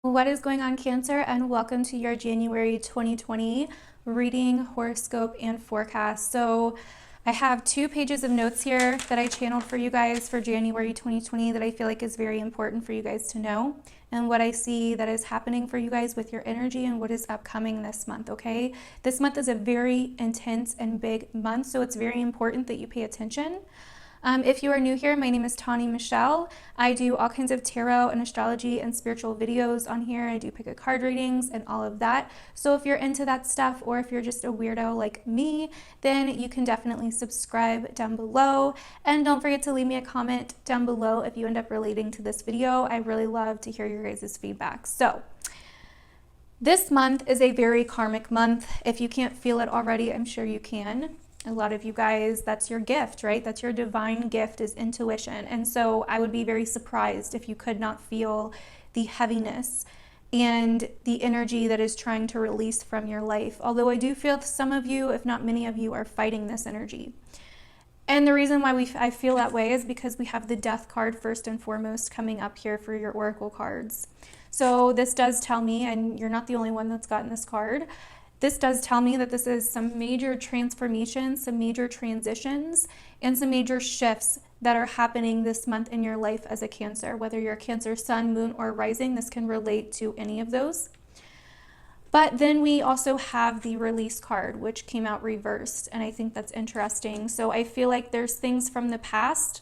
What is going on, Cancer, and welcome to your January 2020 reading, horoscope, and forecast. So I have 2 pages of notes here that I channeled for you guys for January 2020 that I feel like is very important for you guys to know, and what I see that is happening for you guys with your energy and what is upcoming this month, okay? This month is a very intense and big month, so it's very important that you pay attention. If you are new here, my name is Tawny Michelle. I do all kinds of tarot and astrology and spiritual videos on here. I do pick a card readings and all of that. So if you're into that stuff, or if you're just a weirdo like me, then you can definitely subscribe down below. And don't forget to leave me a comment down below if you end up relating to this video. I really love to hear your guys' feedback. So this month is a very karmic month. If you can't feel it already, I'm sure you can. A lot of you guys, that's your gift, right? That's your divine gift, is intuition. And so I would be very surprised if you could not feel the heaviness and the energy that is trying to release from your life. Although I do feel some of you, if not many of you, are fighting this energy. And the reason why I feel that way is because we have the Death card first and foremost coming up here for your oracle cards. So this does tell me, and you're not the only one that's gotten this card, this does tell me that this is some major transformations, some major transitions, and some major shifts that are happening this month in your life as a Cancer. Whether you're a Cancer sun, moon, or rising, this can relate to any of those. But then we also have the release card, which came out reversed, and I think that's interesting. So I feel like there's things from the past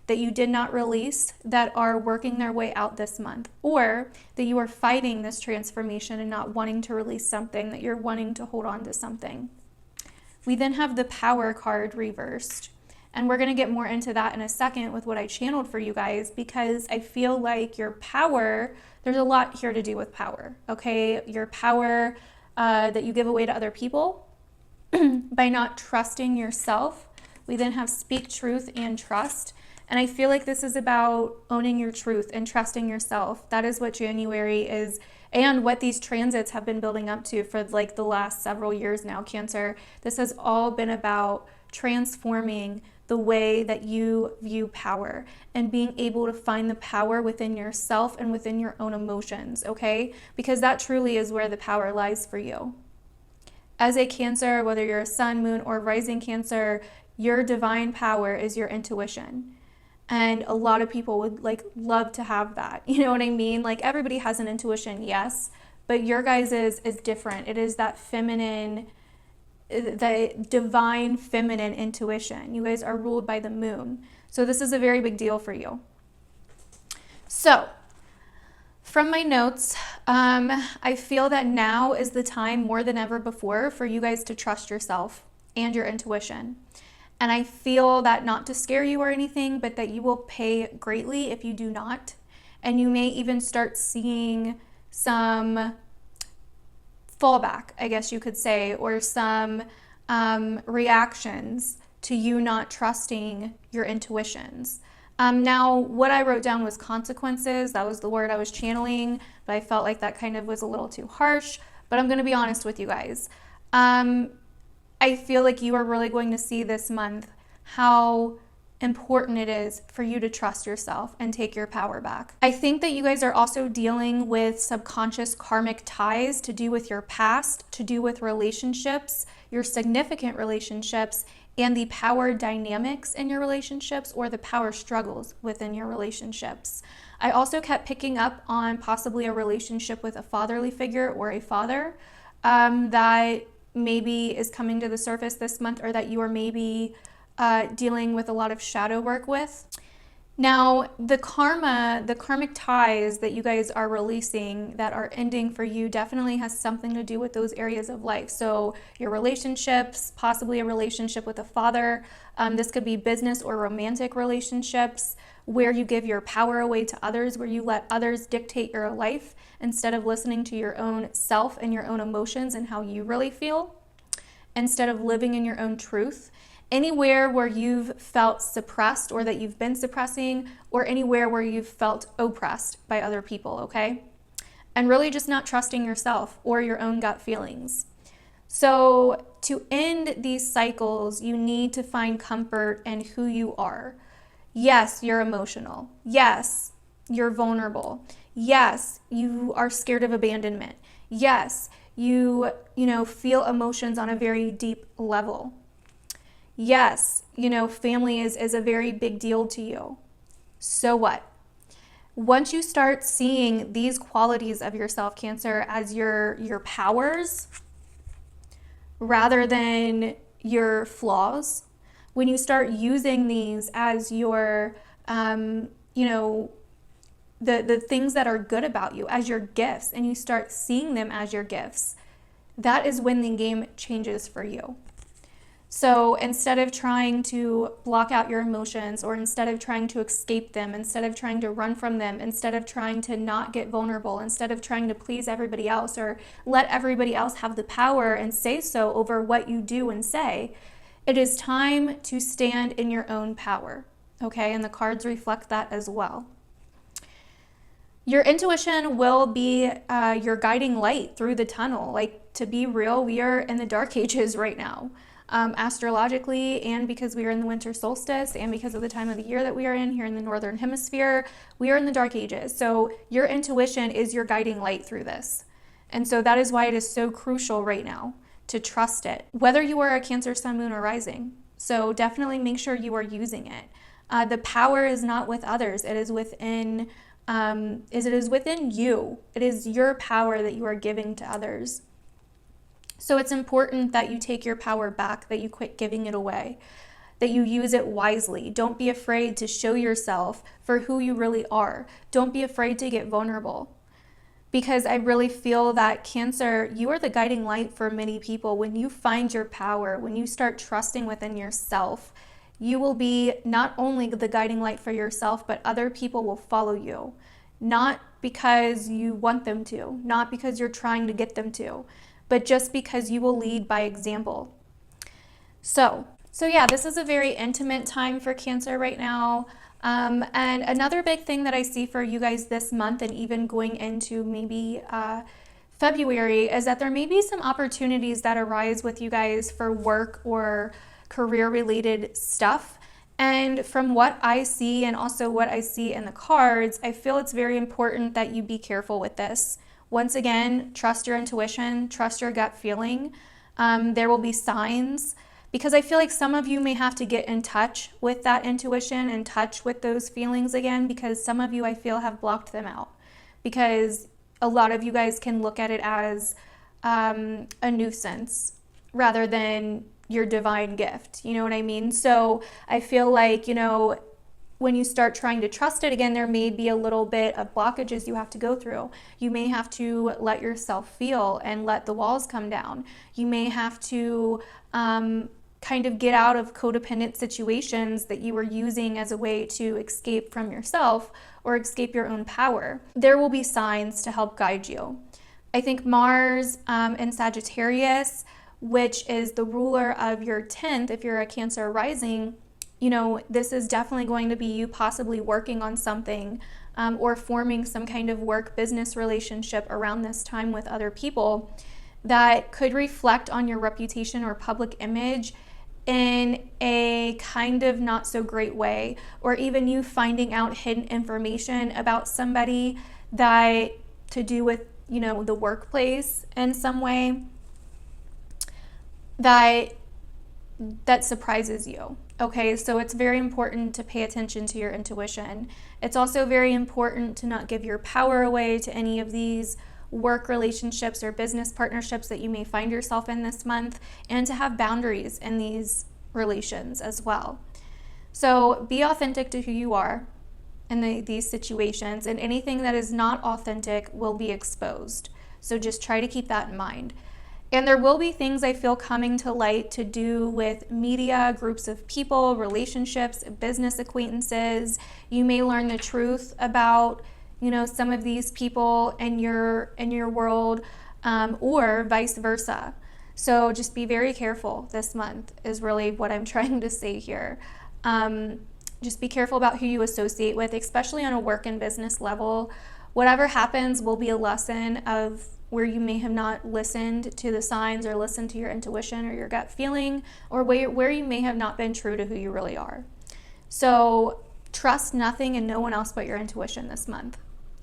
that you did not release that are working their way out this month, or that you are fighting this transformation and not wanting to release something, that you're wanting to hold on to something. We then have the Power card reversed, and we're going to get more into that in a second with what I channeled for you guys, because I feel like your power, there's a lot here to do with power, okay? Your power that you give away to other people by not trusting yourself. We then have Speak Truth and Trust. And I feel like this is about owning your truth and trusting yourself. That is what January is, and what these transits have been building up to for like the last several years now, Cancer. This has all been about transforming the way that you view power and being able to find the power within yourself and within your own emotions, okay? Because that truly is where the power lies for you. As a Cancer, whether you're a sun, moon, or rising Cancer, your divine power is your intuition. And a lot of people would love to have that. You know what I mean? Like, everybody has an intuition, yes, but your guys is different. It is that feminine, the divine feminine intuition. You guys are ruled by the moon. So this is a very big deal for you. So from my notes, I feel that now is the time more than ever before for you guys to trust yourself and your intuition. And I feel that, not to scare you or anything, but that you will pay greatly if you do not. And you may even start seeing some fallback, I guess you could say, or some reactions to you not trusting your intuitions. Now, what I wrote down was consequences. That was the word I was channeling, but I felt like that kind of was a little too harsh. But I'm going to be honest with you guys. I feel like you are really going to see this month how important it is for you to trust yourself and take your power back. I think that you guys are also dealing with subconscious karmic ties to do with your past, to do with relationships, your significant relationships, and the power dynamics in your relationships, or the power struggles within your relationships. I also kept picking up on possibly a relationship with a fatherly figure or a father that maybe is coming to the surface this month, or that you are maybe dealing with a lot of shadow work with. Now, the karmic ties that you guys are releasing that are ending for you definitely has something to do with those areas of life. So your relationships, possibly a relationship with a father. This could be business or romantic relationships where you give your power away to others, where you let others dictate your life instead of listening to your own self and your own emotions and how you really feel, instead of living in your own truth. Anywhere where you've felt suppressed, or that you've been suppressing, or anywhere where you've felt oppressed by other people, okay? And really just not trusting yourself or your own gut feelings. So to end these cycles, you need to find comfort in who you are. Yes, you're emotional. Yes, you're vulnerable. Yes, you are scared of abandonment. Yes, you feel emotions on a very deep level. Yes, family is a very big deal to you. So what? Once you start seeing these qualities of yourself, Cancer, as your powers rather than your flaws, when you start using these as your, the things that are good about you, as your gifts, and you start seeing them as your gifts, that is when the game changes for you. So instead of trying to block out your emotions, or instead of trying to escape them, instead of trying to run from them, instead of trying to not get vulnerable, instead of trying to please everybody else or let everybody else have the power and say so over what you do and say, it is time to stand in your own power. Okay, and the cards reflect that as well. Your intuition will be your guiding light through the tunnel. Like, to be real, we are in the dark ages right now. Astrologically, and because we are in the winter solstice, and because of the time of the year that we are in here in the northern hemisphere, we are in the dark ages. So your intuition is your guiding light through this. And so that is why it is so crucial right now to trust it, whether you are a Cancer, Sun, Moon, or Rising. So definitely make sure you are using it. The power is not with others. It is within you. It is your power that you are giving to others. So it's important that you take your power back, that you quit giving it away, that you use it wisely. Don't be afraid to show yourself for who you really are. Don't be afraid to get vulnerable. Because I really feel that, Cancer, you are the guiding light for many people. When you find your power, when you start trusting within yourself, you will be not only the guiding light for yourself, but other people will follow you. Not because you want them to, not because you're trying to get them to, but just because you will lead by example. So yeah, this is a very intimate time for Cancer right now. And another big thing that I see for you guys this month, and even going into maybe February, is that there may be some opportunities that arise with you guys for work or career related stuff. And from what I see, and also what I see in the cards, I feel it's very important that you be careful with this. Once again, trust your intuition, trust your gut feeling. There will be signs, because I feel like some of you may have to get in touch with that intuition, in touch with those feelings again, because some of you, I feel, have blocked them out. Because a lot of you guys can look at it as a nuisance rather than your divine gift. You know what I mean? So I feel like, when you start trying to trust it again, there may be a little bit of blockages you have to go through. You may have to let yourself feel and let the walls come down. You may have to kind of get out of codependent situations that you were using as a way to escape from yourself or escape your own power. There will be signs to help guide you. I think Mars in Sagittarius, which is the ruler of your 10th, if you're a Cancer rising, this is definitely going to be you possibly working on something or forming some kind of work business relationship around this time with other people that could reflect on your reputation or public image in a kind of not so great way, or even you finding out hidden information about somebody that to do with, the workplace in some way that surprises you. Okay, so it's very important to pay attention to your intuition. It's also very important to not give your power away to any of these work relationships or business partnerships that you may find yourself in this month, and to have boundaries in these relations as well. So be authentic to who you are in these situations, and anything that is not authentic will be exposed. So just try to keep that in mind. And there will be things, I feel, coming to light to do with media, groups of people, relationships, business acquaintances. You may learn the truth about, some of these people in your world, or vice versa. So just be very careful this month is really what I'm trying to say here. Just be careful about who you associate with, especially on a work and business level. Whatever happens will be a lesson of where you may have not listened to the signs or listened to your intuition or your gut feeling, or where you may have not been true to who you really are. So trust nothing and no one else but your intuition this month.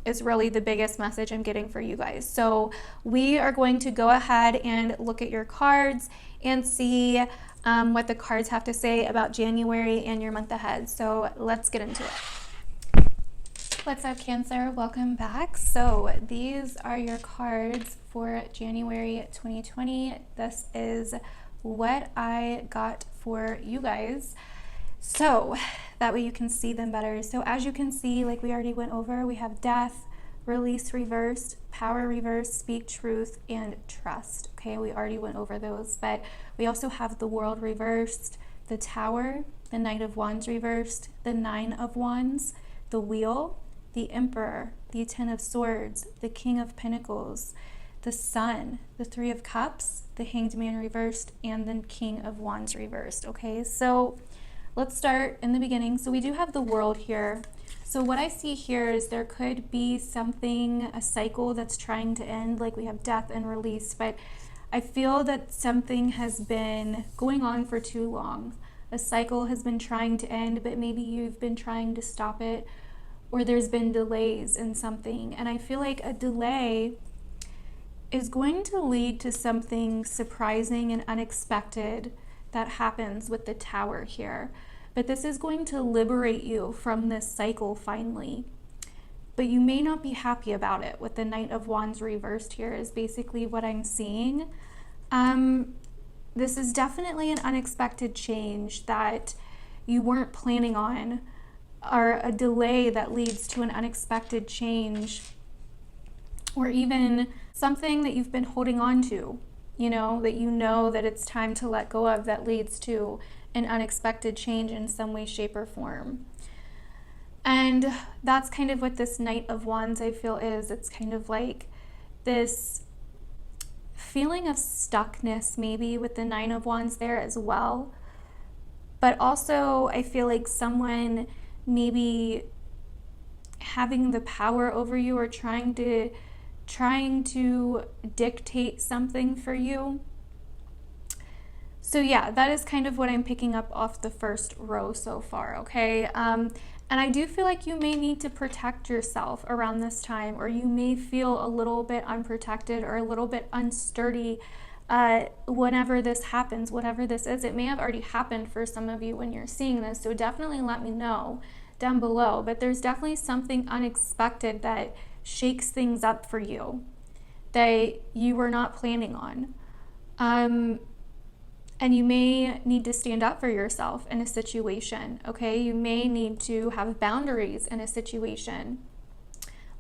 is really the biggest message I'm getting for you guys. So we are going to go ahead and look at your cards and see what the cards have to say about January and your month ahead. So let's get into it. What's up, Cancer? Welcome back. So these are your cards for January 2020. This is what I got for you guys, so that way you can see them better. So as you can see, like we already went over, we have death, release reversed, power reversed, speak truth, and trust. Okay, we already went over those, but we also have the world reversed, the tower, the Knight of Wands reversed, the Nine of Wands, the wheel, the Emperor, the Ten of Swords, the King of Pinnacles, the Sun, the Three of Cups, the Hanged Man reversed, and the King of Wands reversed. Okay, so let's start in the beginning. So we do have the world here. So what I see here is there could be something, a cycle that's trying to end, like we have death and release, but I feel that something has been going on for too long. A cycle has been trying to end, but maybe you've been trying to stop it, or there's been delays in something. And I feel like a delay is going to lead to something surprising and unexpected that happens with the tower here. But this is going to liberate you from this cycle finally. But you may not be happy about it with the Knight of Wands reversed here is basically what I'm seeing. This is definitely an unexpected change that you weren't planning on, or a delay that leads to an unexpected change, or even something that you've been holding on to, that that it's time to let go of, that leads to an unexpected change in some way, shape, or form. And that's kind of what this Knight of Wands, I feel, is. It's kind of like this feeling of stuckness, maybe with the Nine of Wands there as well. But also, I feel like someone maybe having the power over you, or trying to dictate something for you. So yeah, that is kind of what I'm picking up off the first row so far, okay? And I do feel like you may need to protect yourself around this time, or you may feel a little bit unprotected or a little bit unsturdy whenever this happens, whatever this is. It may have already happened for some of you when you're seeing this, so definitely let me know down below. But there's definitely something unexpected that shakes things up for you that you were not planning on. And you may need to stand up for yourself in a situation, okay? You may need to have boundaries in a situation,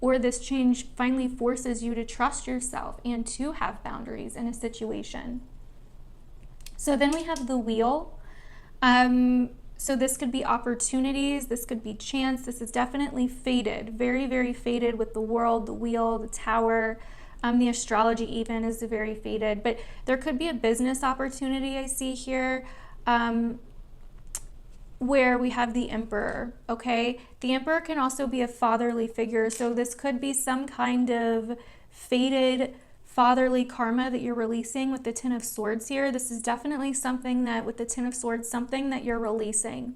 or this change finally forces you to trust yourself and to have boundaries in a situation. So then we have the wheel. So this could be opportunities, this could be chance. This is definitely faded, very, very faded with the world, the wheel, the tower. The astrology even is very faded, but there could be a business opportunity I see here, where we have the Emperor, okay? The Emperor can also be a fatherly figure, so this could be some kind of faded fatherly karma that you're releasing with the Ten of Swords here. This is definitely something that, with the Ten of Swords, something that you're releasing.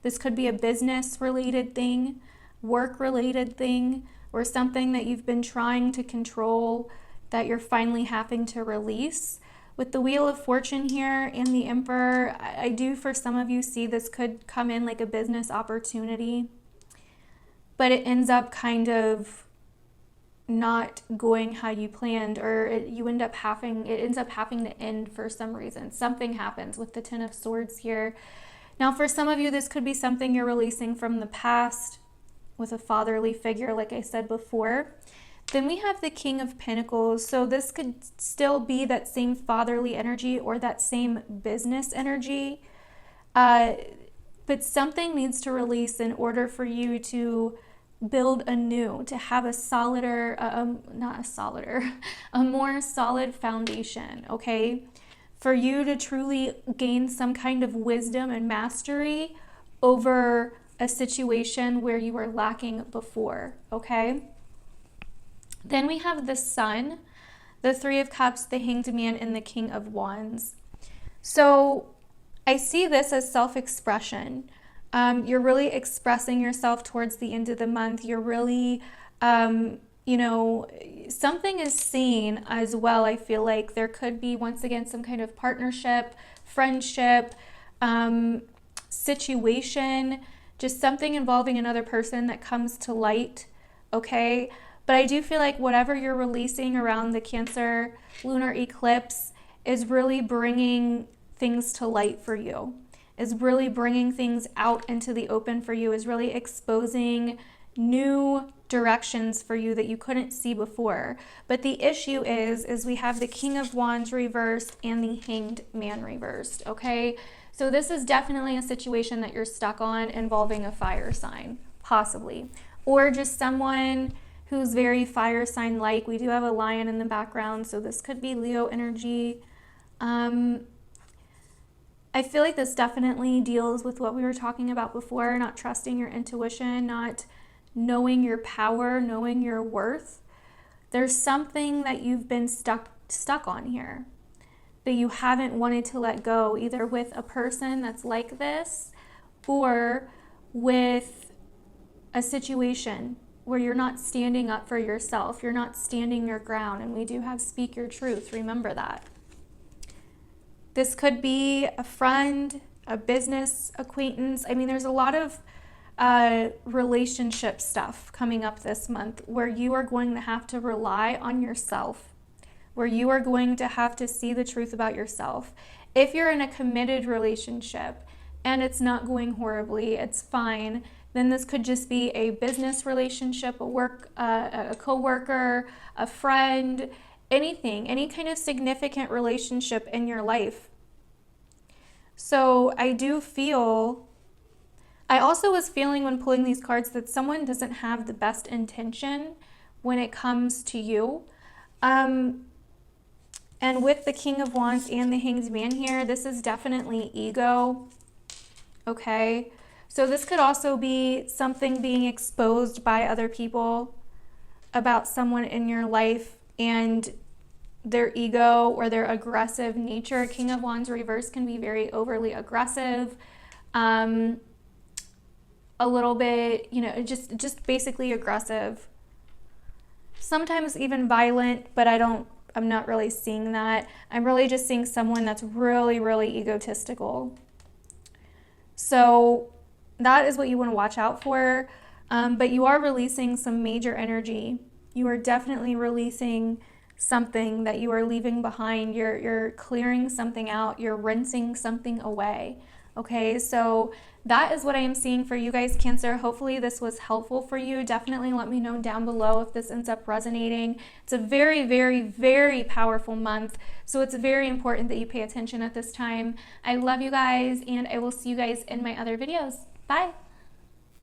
This could be a business-related thing, work-related thing, or something that you've been trying to control that you're finally having to release. With the Wheel of Fortune here and the Emperor, I do, for some of you, see this could come in like a business opportunity, but it ends up kind of not going how you planned, or it ends up having to end for some reason. Something happens with the Ten of Swords here. Now, for some of you, this could be something you're releasing from the past, with a fatherly figure, like I said before. Then we have the King of Pentacles. So this could still be that same fatherly energy or that same business energy. But something needs to release in order for you to build anew, to have a more solid foundation, okay? For you to truly gain some kind of wisdom and mastery over a situation where you were lacking before, okay? Then we have the Sun, the Three of Cups, the Hanged Man, and the King of Wands. So I see this as self-expression. You're really expressing yourself towards the end of the month. You're really You know, something is seen as well. I feel like there could be, once again, some kind of partnership, friendship, situation, just something involving another person that comes to light, okay? But I do feel like whatever you're releasing around the Cancer lunar eclipse is really bringing things to light for you, is really bringing things out into the open for you, is really exposing new directions for you that you couldn't see before. But the issue is we have the King of Wands reversed and the Hanged Man reversed, okay? So this is definitely a situation that you're stuck on involving a fire sign, possibly, or just someone who's very fire sign like. We do have a lion in the background, so this could be Leo energy. I feel like this definitely deals with what we were talking about before, not trusting your intuition, not knowing your power, knowing your worth. There's something that you've been stuck on here that you haven't wanted to let go, either with a person that's like this or with a situation where you're not standing up for yourself, you're not standing your ground. And we do have speak your truth, remember that. This could be a friend, a business acquaintance. I mean, there's a lot of relationship stuff coming up this month where you are going to have to rely on yourself, where you are going to have to see the truth about yourself. If you're in a committed relationship and it's not going horribly, it's fine, then this could just be a business relationship, a coworker, a friend, anything, any kind of significant relationship in your life. So I also was feeling when pulling these cards that someone doesn't have the best intention when it comes to you. And with the King of Wands and the Hanged Man here, this is definitely ego, okay? So this could also be something being exposed by other people about someone in your life and their ego or their aggressive nature. King of Wands reverse can be very overly aggressive, a little bit, you know, just basically aggressive. Sometimes even violent, but I'm not really seeing that. I'm really just seeing someone that's really, really egotistical. So that is what you want to watch out for. But you are releasing some major energy. You are definitely releasing something that you are leaving behind. You're clearing something out. You're rinsing something away. Okay, so that is what I am seeing for you guys, Cancer. Hopefully this was helpful for you. Definitely let me know down below if this ends up resonating. It's a very, very, very powerful month, so it's very important that you pay attention at this time. I love you guys, and I will see you guys in my other videos. Bye.